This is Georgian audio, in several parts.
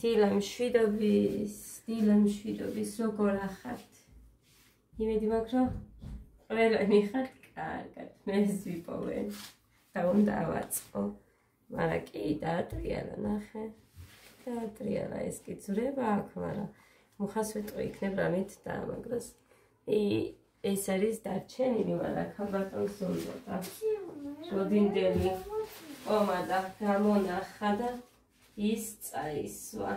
დილამშვიდობის როგორ ახართ? იმედი მაქვს რომ ყველანი ხართ კარგად, მეს ვიპოვენ და უნდა ავაწყო, მაგრამ კი დაატრიალა ნახე, დაატრიალა ეს კი ძვრება აქ, მაგრამ მუხას ვიტყვი იქნებ რამით დაამაგროს. ეს არის დარჩენილი, მაგრამ ქალბატონს უნდა როდინდელი პომადა გამონახა და ის წაისვა.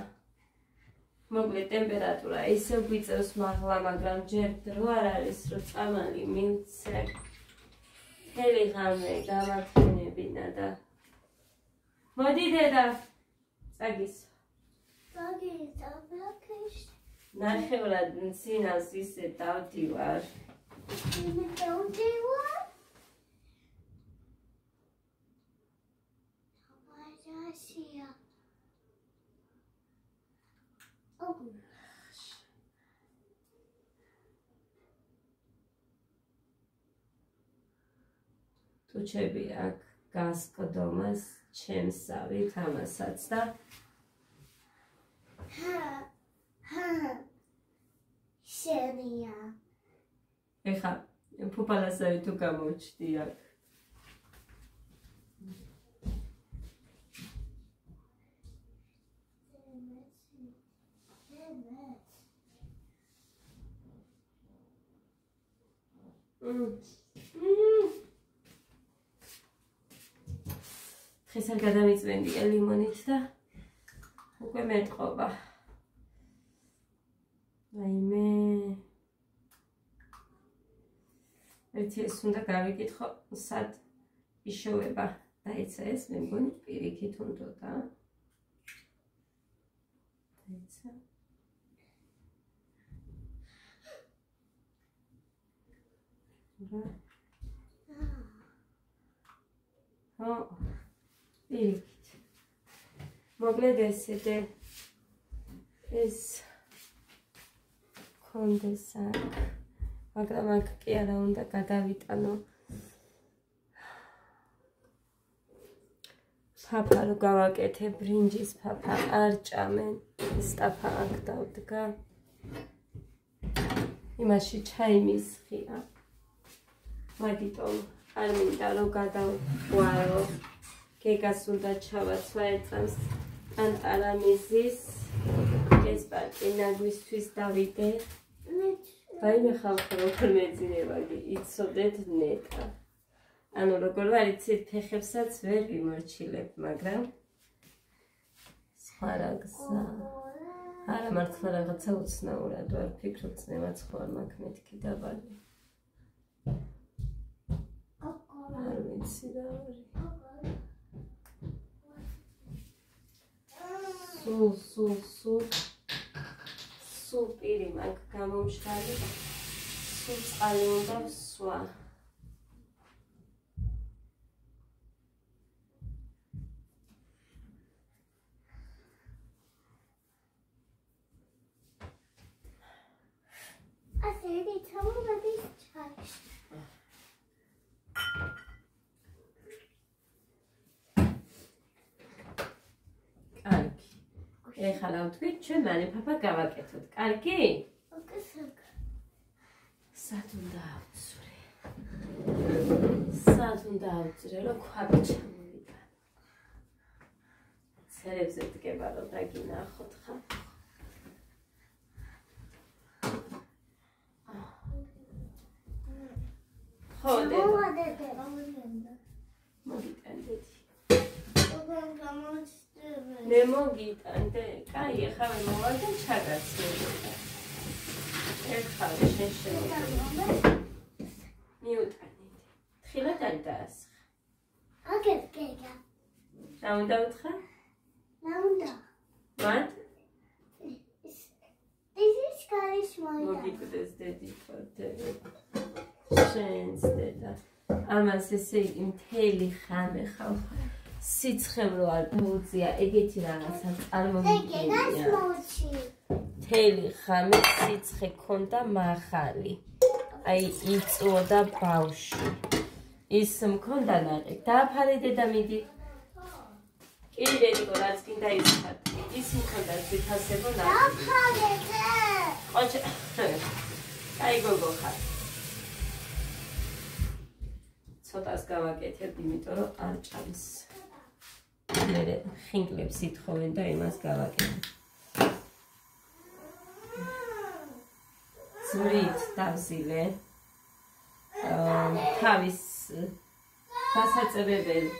მოკლედ ტემპერატურა ისევ გვიწევს მაღლა, მაგრამ ჯერ დრო არ არის რომ წამალი მივცე. მთელი ღამე გამათენებინა და მოდი დედა წაგისვა. ნახევრად მცინავს ისე დავდივარ. ტუჩები აქ გასკდომას ჩემსავით ამასაც და შენია. ეხა ფუფალასავი თუ გამოჩდი აქ. დღეს არ გადამიწვენდია ლიმონით და უკვე მეტყობა. აიმე ერთი ეს უნდა გავიკითხო სად იშოვება დაეცა ეს მე მგონი პირიქით უნდოდა დაეცა პირიქით მოკლედ ესეთე ეს კონდეს აქ მაგრამ აქ კი არა უნდა გადავიტანო ფაფა რო გავაკეთე ბრინჯის ფაფა არ ჭამენ სტაფა აქ დავდგა იმაში ჩაი მისხია მაგიტომ არ მინდა რომ გადავყვარო გეგას უნდა ჩავაცვა ერთს ანტარა მიზის ეს პარტი ნაგვისთვის დავიდე Vaime ხალხი როგორ მეძინება იცოდეთ ნეტა. ანუ როგორ ვარ იცით ფეხებსაც ვერ ვიმორჩილებ, მაგრამ სხვა რა გზა. არა მართლა რაღაცა უცნაურად ვარ ფიქრობ წნევაც ხო არ მაქვს მეთქი დაბალი. არ ვიცი რა ვარი. სულ პირი მაგ გამომშრალი სულ წყალი უნდა ვსვა ასეთი თამბობის ჩაის ეხლა ვთქვით ჩვენ მალე ფაფა გავაკეთოთ. კარგი? სად უნდა ავწვრე? სად უნდა ავწვრე, რომ ქვაბი ჩამოვიდა. ცერებზე დგება რომ დაგინახოთ ხა. ხო, მოგიტანდეთ. მე მოგიტანდე, კაი, ეხლა მე მოვალ და ჩაგაცნე. ეხლა შენ შემოგიტანე. მიუტანეთ. თხილად არ დაასხა. აგერ გეგა. რა უნდა უთხრა? რა უნდა? მათ? ის კარის მოიდა. მოგიტდეს დედი ხოთე. შენს დედა. ამას ესე იგი მთელი ხამე ხალხი სიცხემრო არ დაუწია ეგეთი რაღაცა წარმოგიდგენია. მთელი ხამე სიცხე ქონდა მაღალი. აი იწვოდა ბავშვი. ის მქონდა ნაყი. დააფარე დედა მიდი. ირენიკო რაც გინდა იცხარ. ის მქონდა თვითასებო ნა. ოჩა. აი გოგო ხარ. ცოტას გავაკეთებ, იმიტომ რომ არ ჭამს. მე ხინკლებს ითხოვენ და იმას გავაკეთებ. ზურით დავზილე. თავის დასაწებებელი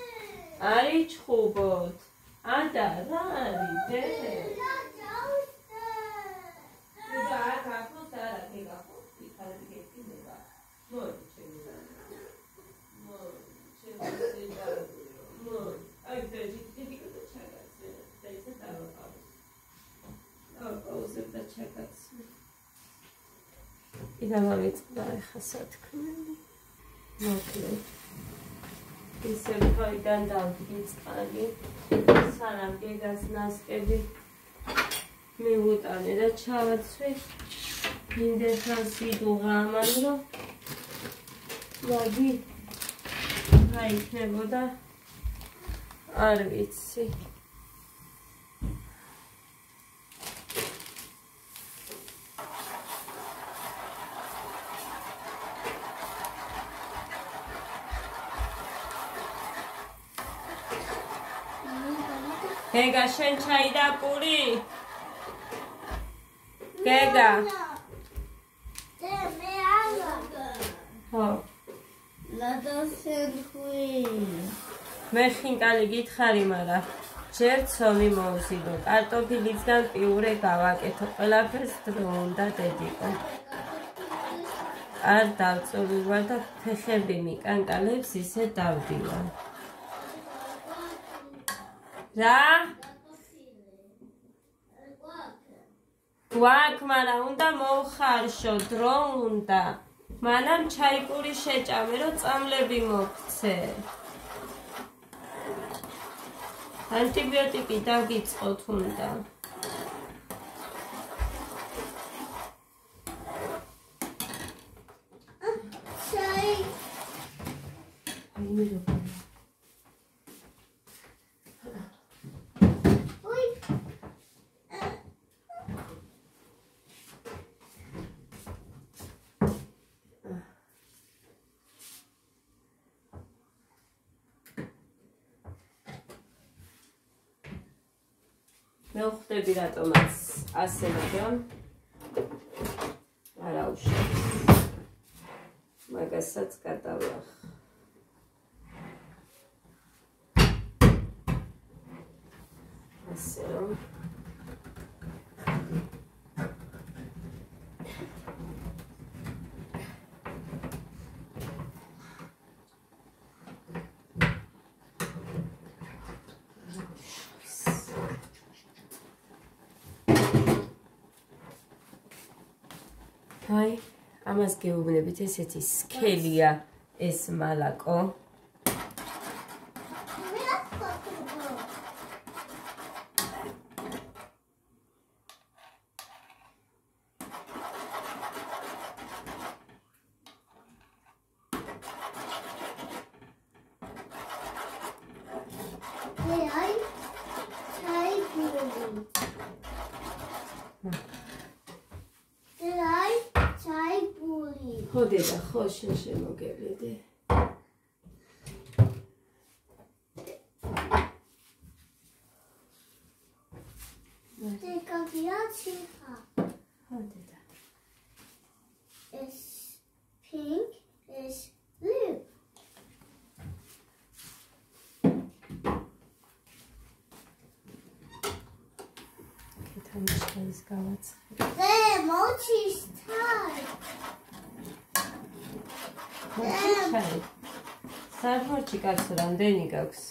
არის ჩხუბოთ. ანდა რა არის დე? და აქ არა გიგახო, იქ გეკინება. მოდი ჩემი და. მოდი აი დიდი ჩაგაცე. და ისე დავაყავ. და ჩაგაცე. იდა მოვიწყდა ახლა სათქმელი. მოკლედ. ისე ფაიდან დავიწყალი. სანამ გეგას ნასკები მივუტანე და ჩავაცვი. მინდესაც ვიდუღა ამან რომ ვაგი რა იქნებოდა არ ვიცი. გეგა შენ ჩაი და პური? გეგა მე არა. ხო. ლადოსენხუი. მე ხინკალი გითხარი, მაგრამ ჯერ ცომი მოვზიდო. კარტოფილისგან პიურე გავაკეთო. ყველაფერს დრო უნდა დედიკო. არ დავწოვი და ფეხები მიკანკალებს ისე დავდივა. რა? გვაქვს, მაგრამ უნდა მოვხარშო, დრო უნდა. მანამ ჩაიპური შეჭამე, რომ წამლები მოგცე. ანტიბიოტიკი დავგიწყოთ უნდა. ჩაი. მე ვხვდები რატომაც ასე, მაგრამ არა უშავს. მაგასაც გადავიახ. ასე რომ აი, ამას გეუბნებით, ესეთი სქელია ეს მალაკო. ხოდე და ხო შენ შემოგევლედი. ხოდე და is pink is blue. კეთამიშკალის გავაცხე. მოჩის тай. ჩაი. სარფორჩი კაცო რამდენი გაქვს?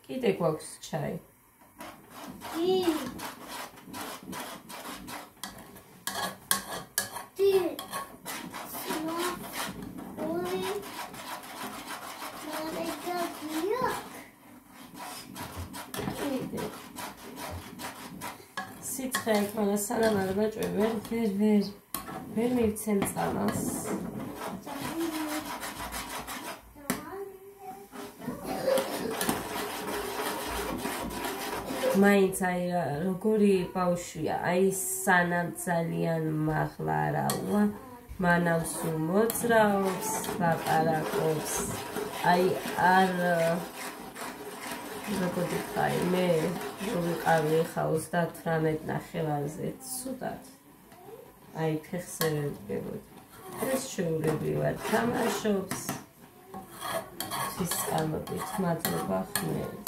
კიდე გვაქვს ჩაი. სიცხე ექონა სანამ არ ბაჭვე ვერ მივცემ წამალს. მაინც აი როგორი ბავშვია, აი სანამ ძალიან მაღლა რავა, მანამ სულ მოძრაობს, ლაპარაკობს, აი არ როგორი ხარი მე ვიყავი ხა 38 ნახევარზე ცუდად აი ფეხზე ვდგებოდი ეს შეულებრივად თამაშობს ის ამობით მადლობა ხმელს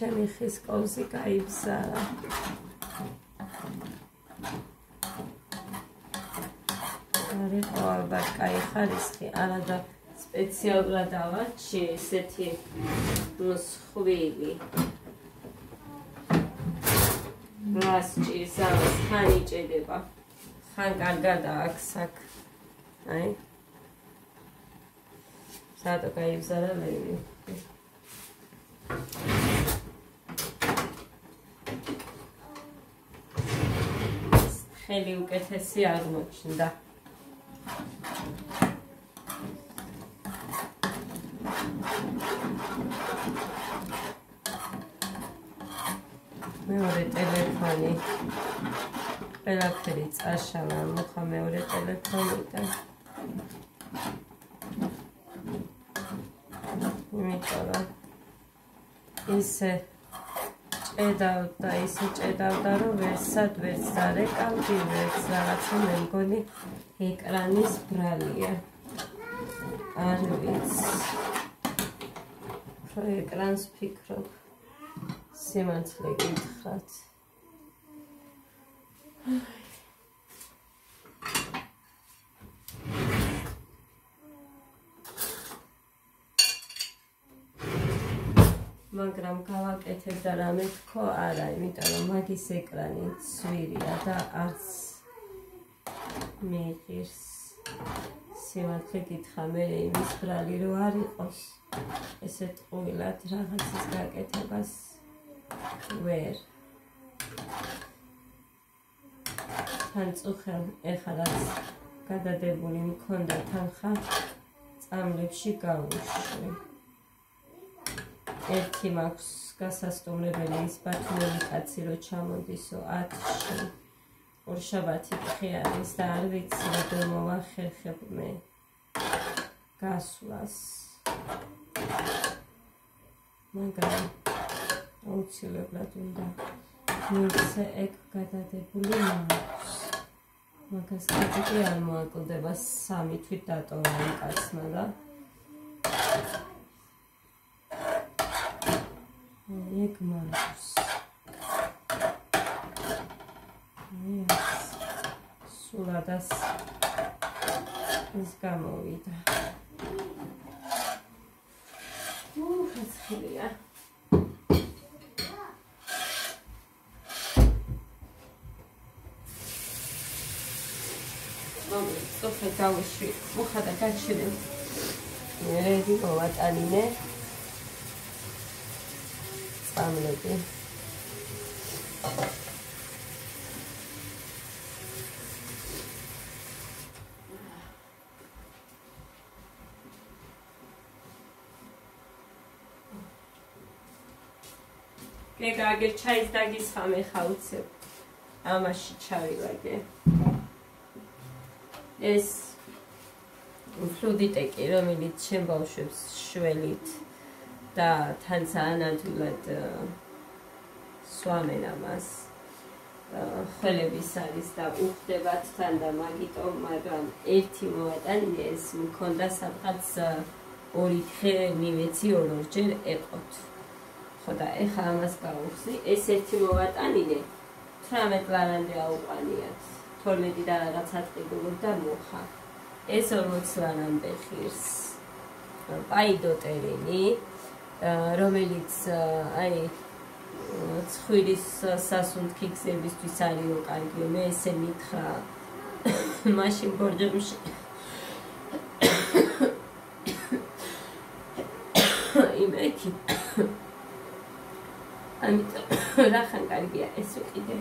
ჩემი ხის კოვზი გაიბზარა. არიყო ალბათ კაი ხარისხი, არადა სპეციალურად ავარჩი ესეთი მსხვილი. რას ჭირს ამას ხან იჭედება, ხან კარგად აქვს აქ. აი. სათო გაიბზარა ლევი. ხელი უკეთესი აღმოჩნდა. მეორე ტელეფონი. ყველაფერი წაშალა, მოხა მეორე ტელეფონიდან. იმიტომ რომ ისე ჭედავდა რომ ვერსად ვერც დარეკავდი ვერც რაღაცა მე მგონი ეკრანის ბრალია არ ვიცი რო ეკრანს ფიქრობ სიმართლე გითხრათ მაგრამ გავაკეთებ და რამე თქო არა, იმიტომ რომ მაგის ეკრანი ცვირია და არც მიიღირს. სიმართლე გითხრა, მე იმის ბრალი რო არ იყოს, ესეთ ყვილად რაღაცის გაკეთებას ვერ. თან წუხელ ეხლა რაც გადადებული მქონდა თანხა წამლებში გავუშვი. ერთი მაქვს გასასტუმრებელი ის ბათუმელი კაცი რო ჩამოდისო 10-ში ორშაბათი თხე არის და არ ვიცი როგორ მოვახერხებ მე გასვლას მაგრამ აუცილებლად უნდა მისცე ეგ გადადებული მაქვს მაგას კიდე არ მოაკლდება 3 თვით დატოვა იმ კაცმა და ეგ მაქვს სულადას ის გამოვიდა ხეცხილია წოფე გავუშვი მუხა და გაჩერე მერედი მოვატანინე წამლები გეგა აგერ ჩაის დაგისხამე ხა უცებ ამაში ჩავილაგე ეს ფლუდიტეკი რომელიც ჩემ ბავშვებს შველით და თან საანადვილად სვამენ ამას ხელების არის და უხდებათ თან და მაგიტომ მაგრამ ერთი მოვატანინე ეს მქონდა სადღაც 2 დღე მივეცი 2-ჯერ ეყოთ ხო და ეხა ამას გავუხსნი ეს ერთი მოვატანინე 18 ლარამდე აუყანიათ 12 და რაღაც ატყიდულობ და მოხა ეს 40 ლარამდე ხირს პაიდოტერინი რომელიც აი ცხვირის სასუნთქი გზებისთვის არისო კარგი მე ესე მითხრა მაშინ ბორჯომში ამიტომ რახან კარგია ეს უკიდე.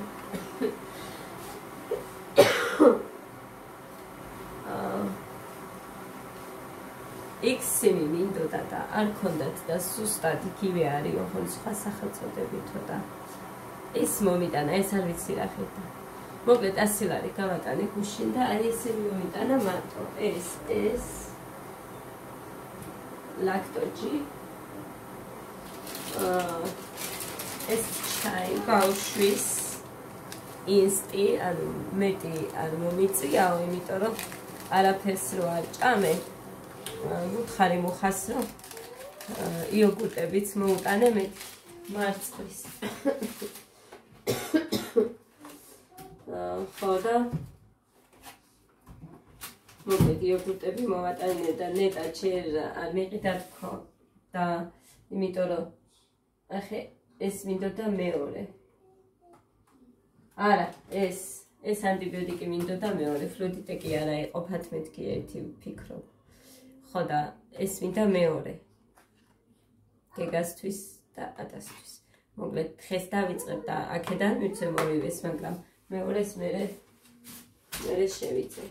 ექსიმი მინდოდა და არ ქონდათ და სუსტად იგივე არის ოღონდ სხვა სახელწოდებითო და ეს მომიტანა ეს არ ვიცი რა ხედა. მოკლედ 100 ლარი გავატანე გუშინ და აი ესე მომიტანა მარტო ეს ლაქტოჯი ეს ჩაი ბავშვის ინსტი ანუ მეტი არ მომიწიაო იმიტომ რომ არაფერს რო არ ჭამე უთხარი მუხას რომ იოგურტებიც მოუტანე მე მარცხვის ხო და მოკლედ იოგურტები მოვატანე და ნეტა ჯერ არ მიყიდა თქო და იმიტომ რომ ახე ეს მინდოდა მეორე არა ეს ანტიბიოტიკი მინდოდა მეორე ფლუდიტე კი არა იყო 11 კი ერთი ვფიქრობ ხო და ეს მინდა მეორე გეგასთვის და ატასთვის მოკლედ დღეს დავიწყებ და აქედან მივცე მოვივეს მაგრამ მეორეს მერე შევიწე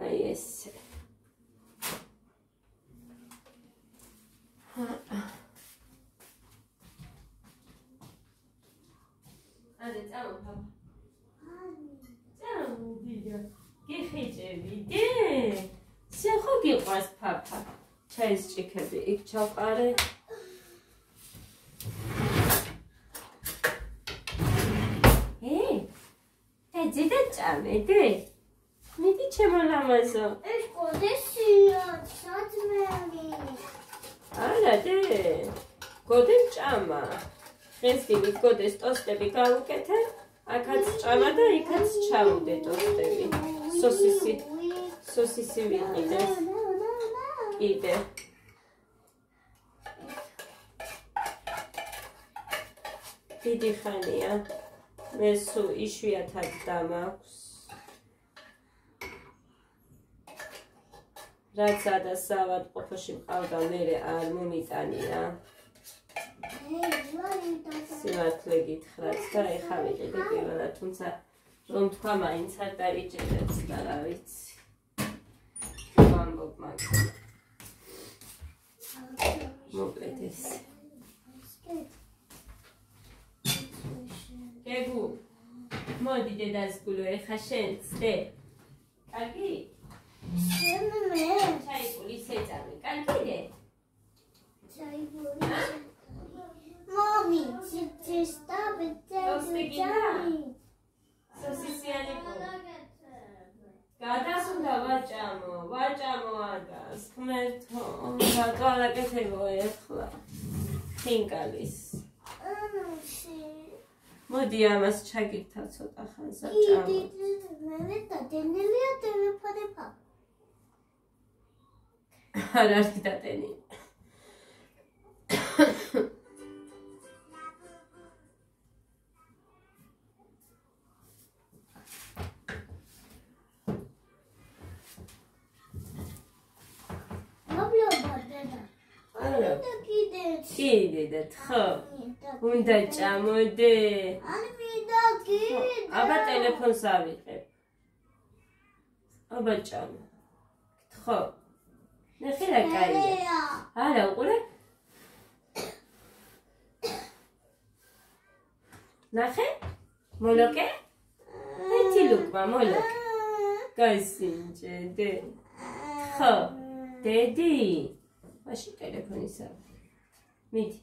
აი ესე Hadi tamam papa. Tamam diyor. Gexeçevidi. Sen xogi qas papa. Çayız çekebi ilk çaqare. Hey. Tecide çamedi. Midi çemalamazo. Es kodesiyo, satmeli. Ala de. Godem çama. ეს დილით გოდეს ტოსტები გავუკეთე, აქაც ჭამა და იქაც ჩავიდე ტოსტები. სოსისი ვიყიდე. კიდე. დიდი ხანია. მე სულ იშვიათად დამაქვს. რაც ადასავად ყოფაში მყავდა მე არ მომიტანია. სიმართლე გითხრათ და ეხა ვიყიდე პირველად, თუმცა რომ თქვა მაინც არ დაიჭერებს და რა ვიცი. ვამბობ მაგრამ. მოკლედ ეს. გეგუ. მოდი დედასგულო ეხა შენ ცდე. კარგი? შენ მე. ჩაიკული შეწამე. კარგიდე? ჩაიკული. Mommy, just stop it. Sosisiani po. Gadas unda vajamo agas. Kmerto. Gala ketego ეხლა. ხინკალის. მოდი ამას ჩაგირთა ცოტა ხანს აჭამო. მე დადენილია ტელეფონი ფა. არ არის დადენი. კიდე თხო უნდა ჭამოდე არ მინდა კიდე აბა ტელეფონს ავიღებ აბა ჭამო თხო ნახე რა კაია არა უყურე ნახე მოლოკე ერთი ლუკმა მოლოკე გასინჯე თხო დედი მაშინ ტელეფონის ავიღებ მიდი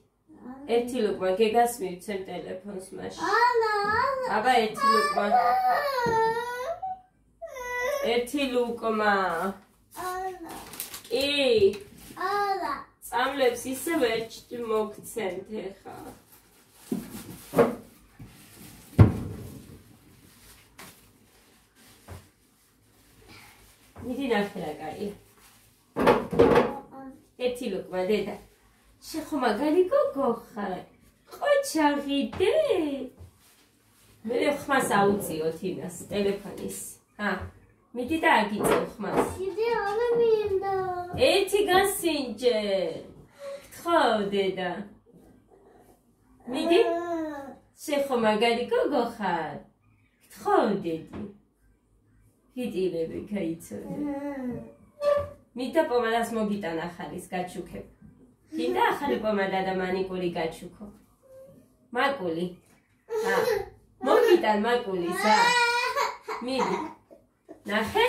ერთი ლუკმა გეგას მივცემ ტელეფონს მაშინ აბა ერთი ლუკმა კი წამლებს ისევ ერთში მოგცემთ ეხა მიდი ნახე რა კაია ერთი ლუკმა დედა შეხო მაგარი გოგო ხარ ყოჩაღიდე მე ხმას აუწიოთ იმას ტელეფონის ჰა მიდი და აგიწევ ხმას კიდე არ მინდა ერთი გასინჯე გთხოვ დედა მიდი შეხო მაგარი გოგო ხარ გთხოვდიდი გიტილები გაიცოდე მიდა პომადას მოგიტან ახალის გაჩუქებ გინდა ახალი პომადა და მანიკური გაჩუქო მაკული მოგიტან მაკულისა მიდი ნახე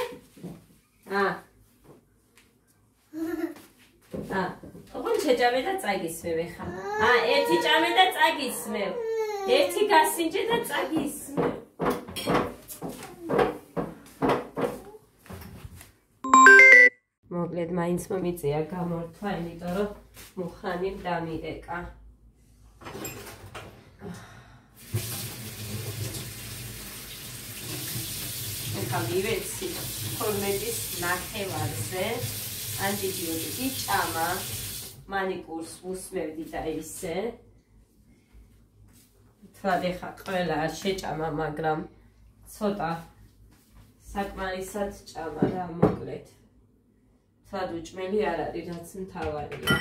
ოღონდ შეჭამე და წაგისმევ ხა ერთი ჭამე და წაგისმევ ერთი გასინჯე და წაგისმევ მოკლედ მაინც მომიწია გამორთვა იმიტომ რომ მუხანი დამირეკა ეხლა მივეცი 12-ის ნახევარზე ანტიბიოტიკი ჭამა მანიკურს უსმევდი და ისე თვად ეხლა ყველა არ შეჭამა მაგრამ ცოტა საკმარისად ჭამა რა მოკლედ თვად უჭმელი არ არის რაც მთავარია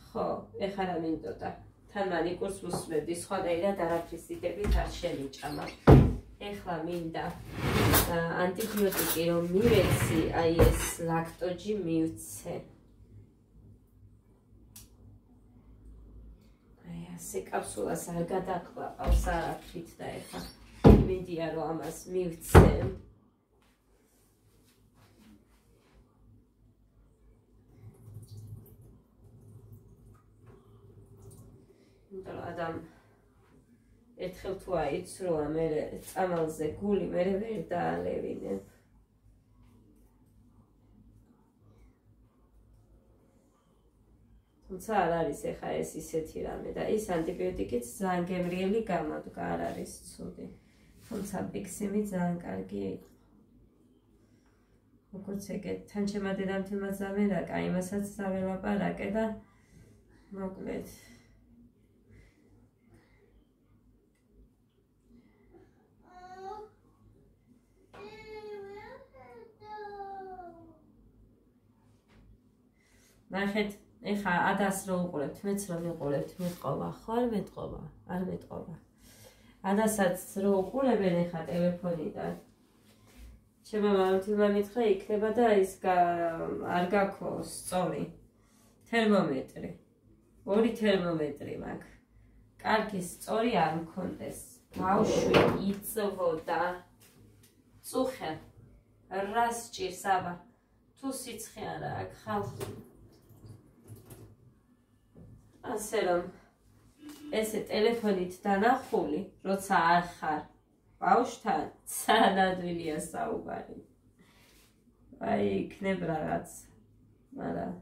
ხო ეხლა რა მინდოდა თან მანიკურს უსმევდი სხვადასხვა არაფრის დიდებით არ შემიჭამა ეხლა მინდა ანტიბიოტიკი რომ მივეცი აი ეს ლაქტოჯი მივცე აი ასე კაფსულას არ გადაყლაპავს არაფრით და ეხლა მინდია რომ ამას მივცე იმიტომ რომ ადამ ერთხელ თუ აიცროა მე წამალზე გული მე ვერ დაალევინებ თუმცა არ არის ეხა ეს ისეთი რამე და ის ანტიბიოტიკიც ძალიან გემრიელი გამოდგა არ არის ცუდი თუმცა ბიქსიმი ძალიან კარგი იყო როგორც ეგეთ თან ჩემმა დედამთილმა ზამერაკა იმასაც საველაპარაკე და მოკლედ ნახეთ, ეხლა ადას რო უყურებთ, მეც რო მიყურებთ, მეტყობა, ხო არ მეტყობა? არ მეტყობა. ადასაც რო უყურებენ ეხლა ტელეფონიდან. ჩემმა მამამთილმა მითხრა იქნება და ის არ გაქვთ სწორი თერმომეტრი. ორი თერმომეტრი მაქვს. კარგი სწორი არ მქონდეს. ბავშვი იწვოდა. წუხე. რა სჭირს აბა? თუ სიცხე არა აქვს ხალხი. ასე რომ ესე ტელეფონით დანახული, როცა არ ხარ ბავშვთან, სანადვილია საუბარი. აი, იქნებ რაღაც. მაგრამ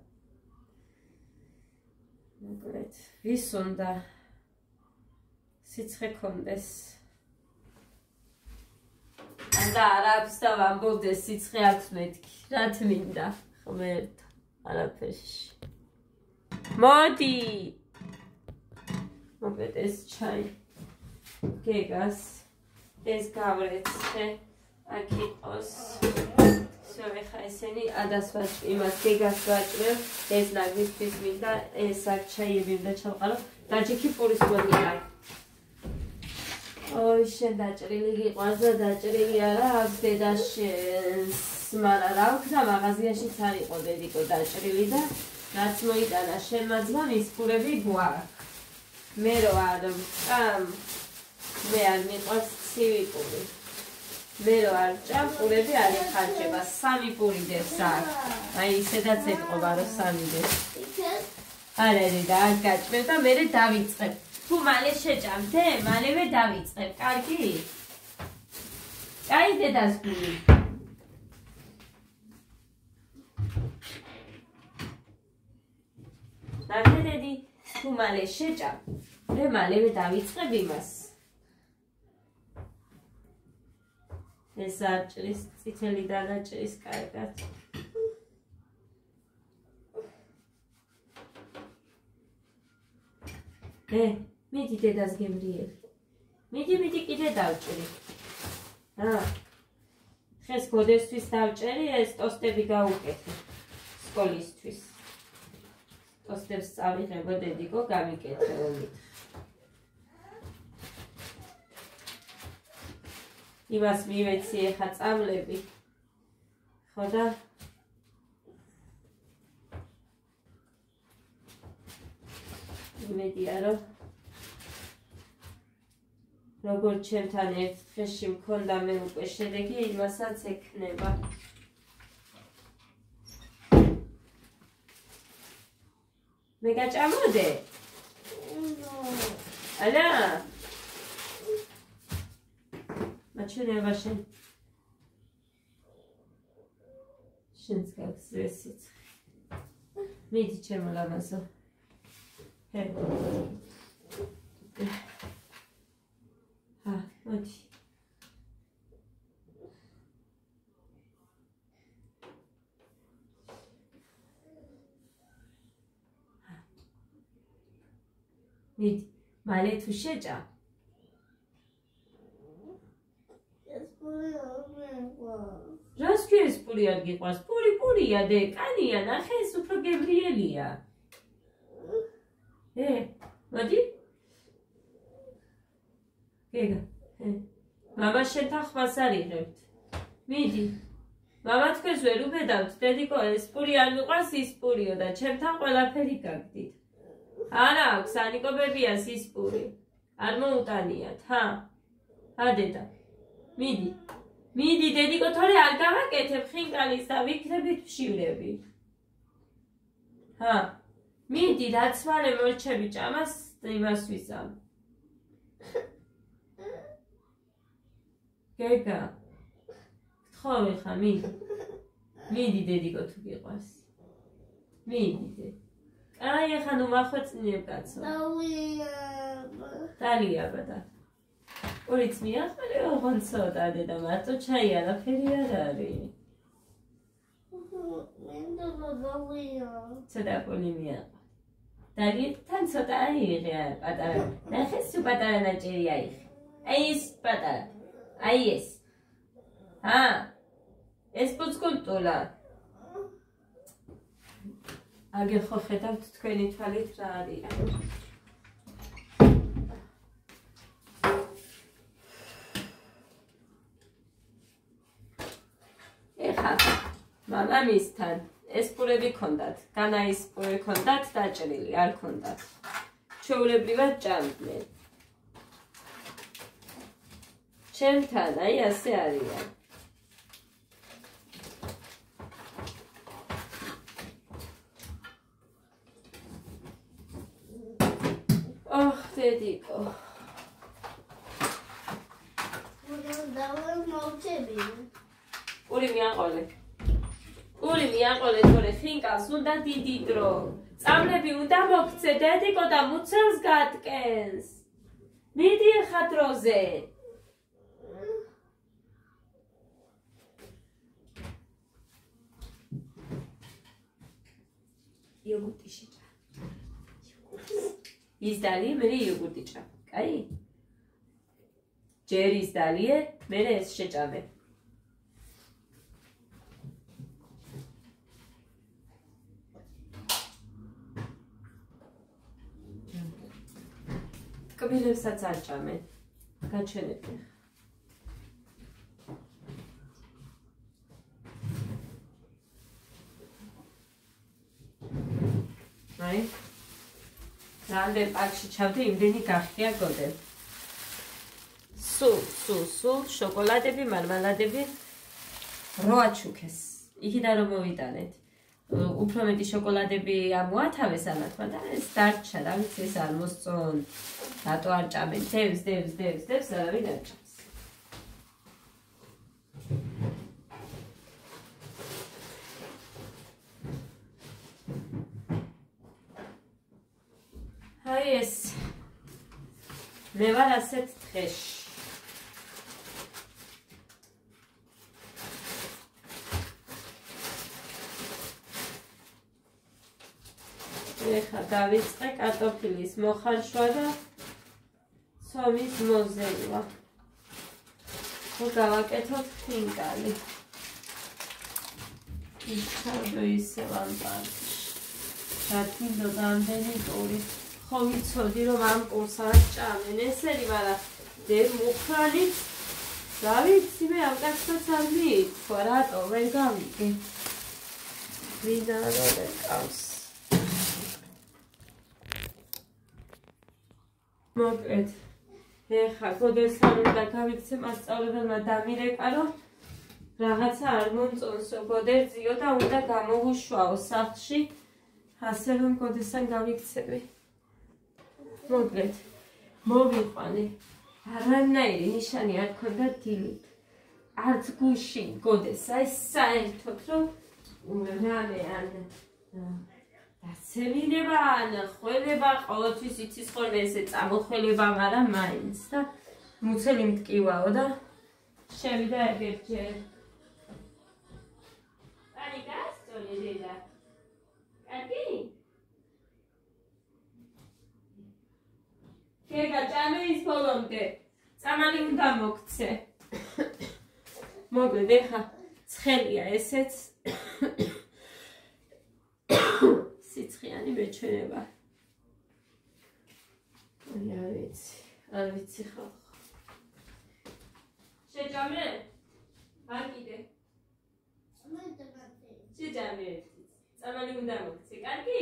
მოკლედ, ვის უნდა სიცხე კონდეს? და არ აქვს და ვამბობდეს სიცხე აქვს მეთქი. რა თმინდა? ხმერთ არაფერში. მოდი! მოკლედ ეს ჩაი გეგას ეს გავრეცე აქ იყოს ეხლა ესენი ადას იმას გეგას ვაჭრევ ეს ნაგვისთვის მინდა ეს აქ ჩაიები უნდა ჩავყარო დაჯიქი პურის მოდია ოი შენ დაჭრილი გიყვარს და დაჭრილი არა აქვს დედაშენს მაგრამ რა ვქნა მაღაზიაშიც არ იყო დედიკო დაჭრილი და რაც მოიტანა შენმა ძმამ ის პურები გვაქვს მე რო არ ვჭამ მე არ მიყვარს ცივი პური მე რო არ ვჭამ პურები არ იხარჯება სამი პური დეს აქვს აი ისედაც ეთყობა რომ სამი დეს არ არის და არ გაჭმევ და მე დავიწყებ თუ მალე შეჭამდე მალევე დავიწყებ კარგი აი დედას გული ნახე დედი თუ მალე შეჭამ მე მალევე დავიწყებ იმას ეს აჭრის წითელი დანაჭრის კარგად მიდი დედას გემრიელი მიდი კიდე დავჭრი ხეს გოდესთვის დავჭერი ეს ტოსტები გავუკეთე სკოლისთვის ტოსტებს წავიღებო დედიკო გამიკეთე ომით იმას მივეცი ეხა წამლები. ხო და იმედია რომ როგორც ჩემთან ერთ დღეში მქონდა მე უკვე შედეგი, იმასაც ექნება. მე გაჭამოდე? ალა? მაჩვენება შენ. შენს გაქვს რესიც. მიდი ჩემო ლამაზო. ჰე. მოდი. მიდი, მალე თუ შეჭა. რას კი ეს პური არ გიყვარს? პურია დე, კანია, ნახე ეს უფრო გებრიელია. მოდი. გეგა, მამა შენთან ხმას არ იღებთ. მიდი. მამა თქვენს ვერ უბედავთ, დედიკო ეს პური არ მიყვარს, ის პურიო და ჩემთან ყველაფერი გაგდით. არა აქვს, ანიკობებიას ის პური. არ მოუტანიათ, დედა. მიდი. მიდი, დედიკო, თორე არ გავაკეთებ ხინკალის და ვიქნებით მშივრები. მიდი, რაც მალე მორჩები ჭამას, იმას ვიზამ. გეგა. გთხოვე ხა, მიდი. მიდი, დედიკო, თუ გიყვარს. მიდი, დედი. აი, ახლა ნუ მახვეწინებ კაცო. დალიაბა და. ორიც მიახმარე, ოღონდ ცოტა დედა, მარტო ჩაი არაფერი არ არის. ცოტა პოლი მიაყვა. დალიეთან ცოტა აიღე, პატარა. ნახე, სულ პატარა ნაჭერი აიღე. აი ეს პატარა. აი ეს. ეს ბუცკულტურა. აგერ ხო ხედავთ თქვენი თვალით რა არის. ეხა მამამისთან ეს პურები ქონდათ, განა ის პური ქონდათ დაჭრილი, არ ქონდათ. ჩვეულებრივად ჭამდნენ. ჩემთან აი ასე არიან. დედიკო. პური მიაყოლე. პური მიაყოლე, თორე ხინკალს უნდა დიდი დრო. წამლები უნდა მოგცე, დედიკო და მუცელს გატკენს. მიდი ახლა დროზე. იოგურტი შეჭა. ის დალიე, მერე იოგურტი ჭამ. კაი? ჯერ ის დალიე, მერე ეს შეჭამე. კბილებსაც არ ჭამე. გაჩვენებდი. აი? რამდენ პაკში ჩავდე, იმდენი გახდია გოდე. სულ შოკოლადები, მარმალადები როაჩუქეს. იქიდან რომ მოვიტანეთ. უფრო მეტი შოკოლადები ამოათავეს ანათმა და ეს დარჩა, რა ვიცი, ეს არ მოსწონ. რატო არ ჭამენ? დევს, არავინ არ ჭამს. აი ეს მე ვარ ასეთ დღეში. ეხლა დავიწყე კარტოფილის მოხარშვა და ცომის მოზევა. ხო გავაკეთოთ ხინკალი. ისე ისე ლამპარში. რატო გამდენი ტური ხო ვიცოდი რომ ამ პურს არ ჭამენ ესერი, მაგრამ დე მუხრანიც რა ვიცი მე ამ კაცსაც არ მიიქვა რატო ვერ გავიგე ვინ არა ეკავს მოკლედ ეხა გოდესთან უნდა გავიქცე მასწავლებელმა დამირეკა რომ რაღაცა არ მომწონსო გოდერძიო და უნდა გამოვუშვაო სახლში ასე რომ გოდესთან გავიქცები მოკლედ მოვიყვანე არანაირი ნიშანი არ ქონდა დილით არც გუშინ გოდესა ეს საერთოდ რომ რამე ან დაცემინება ან ხველება ყოველთვის იცის ხოლმე ესე წამოხველება მაგრამ მაინც და მუცელი მტკივაო და შევიდა ეგერჯერ ani გასწოლე დედა კარგი გეგა ჭამეის ბოლომდე წამალი უნდა მოგცე მოკლედ ეხა ცხელია ესეც სიცხიანი მეჩვენება არ ვიცი ხალხო შეჭამე? არ კიდე? შეჭამე წამალი უნდა მოგცე კარგი?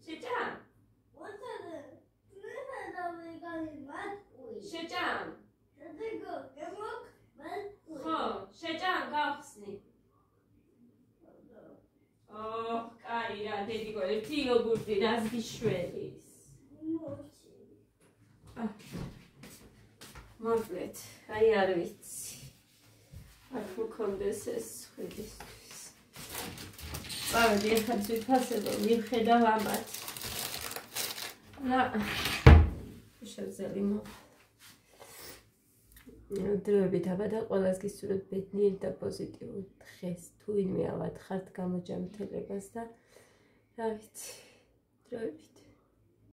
შეჭამ? შეჭამ? ხო შეჭამ გავხსნი კაი რა დედიკო ერთი იოგურტი რაზგის შველის მოკლედ აი არ ვიცი არ მქონდეს ეს ხვიდისთვის წავედი ეხლა ძვირფასებო მივხედავ ამათ რა შევძელი დროებით აბადა ყველას გისურვებთ ბედნიერ და პოზიტიურ დღეს თუ ვინმე ავათხართ გამოჯანმრთელებას და რა ვიცი დროებით